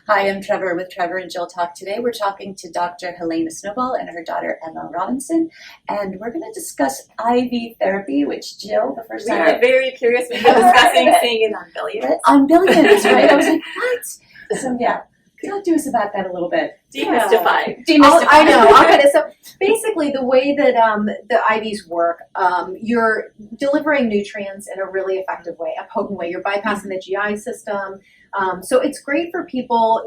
Hi, I'm Trevor with Trevor and Jill Talk. Today we're talking to Dr. Helena Snowball and her daughter Emma Robinson, and we're going to discuss IV therapy, which Jill, the first We time are very curious. We've been discussing seeing it on billions. on billions, right? I was like, what? So yeah, talk to us about that a little bit. Demystify. I know. Okay, so basically, the way that the IVs work, you're delivering nutrients in a really effective way, a potent way. You're bypassing the GI system. So it's great for people,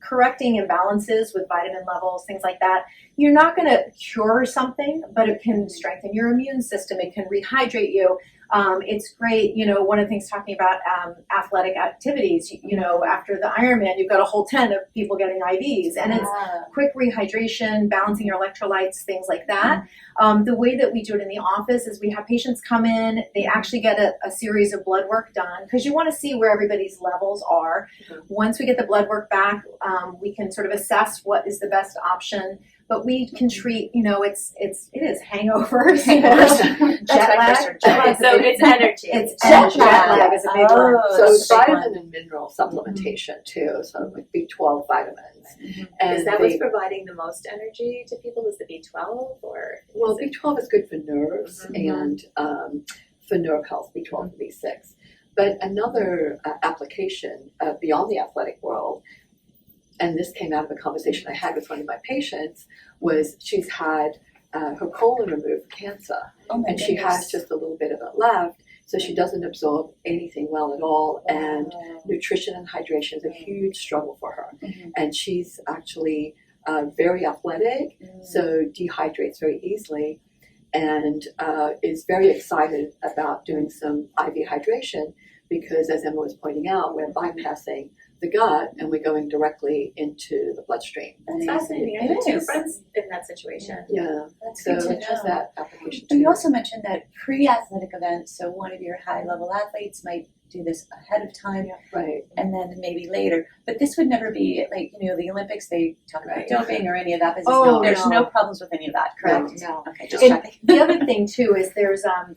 correcting imbalances with vitamin levels, things like that. You're not going to cure something, but it can strengthen your immune system. It can rehydrate you. It's great, one of the things talking about athletic activities, after the Ironman, you've got a whole tent of people getting IVs, and it's quick rehydration, balancing your electrolytes, things like that. The way that we do it in the office is we have patients come in, they actually get a series of blood work done, because you want to see where everybody's levels are. Once we get the blood work back, we can sort of assess what is the best option. But we can treat, it is hangovers, jet lag. So it's energy. It's jet lag is a big one. So it's vitamin and mineral supplementation too, so like B12 vitamins. And is that what's providing the most energy to people? Is the B12 or? Well, B12 is good for nerves and for nerve health, B12 and B6. But another application beyond the athletic world, and this came out of a conversation I had with one of my patients, was she's had her colon removed for cancer. And she has just a little bit of it left, so she doesn't absorb anything well at all. And nutrition and hydration is a huge struggle for her. And she's actually very athletic, so dehydrates very easily, and is very excited about doing some IV hydration because, as Emma was pointing out, we're bypassing the gut and we're going directly into the bloodstream. That's fascinating. I have two friends in that situation. Yeah, That's so good to it has know. that application But too. you also mentioned that pre-athletic events, so one of your high-level athletes might do this ahead of time, Right. and then maybe later. But this would never be like, the Olympics, they talk about doping or any of that business. Oh, There's no. no problems with any of that, correct? No. Okay, just And checking. the other thing too is there's a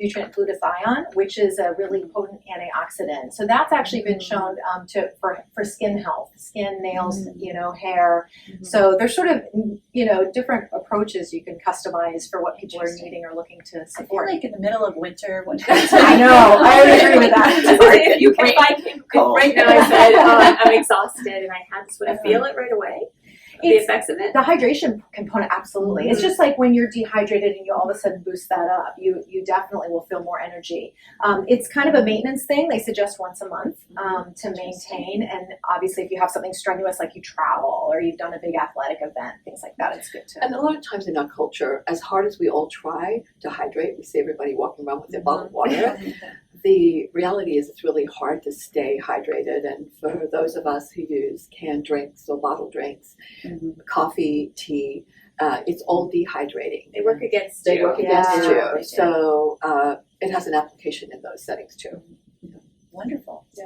nutrient glutathione, which is a really potent antioxidant. So that's actually been shown for skin health, skin, nails, hair. So there's sort of different approaches you can customize for what people are needing or looking to I feel support. like in the middle of winter, when I know. I would agree with that. If you can find if right now I said I'm exhausted and I had this, would I feel it right away? The effects of it? The hydration component, absolutely. It's just like when you're dehydrated and you all of a sudden boost that up, you definitely will feel more energy. It's kind of a maintenance thing. They suggest once a month to maintain. And obviously, if you have something strenuous like you travel or you've done a big athletic event, things like that, it's good to. And a lot of times in our culture, as hard as we all try to hydrate, we see everybody walking around with their bottle of water. The reality is it's really hard to stay hydrated, and for those of us who use canned drinks or bottled drinks, coffee, tea, it's all dehydrating. They work against They you. work against Yeah, they you. do. So it has an application in those settings too. Wonderful. Yeah.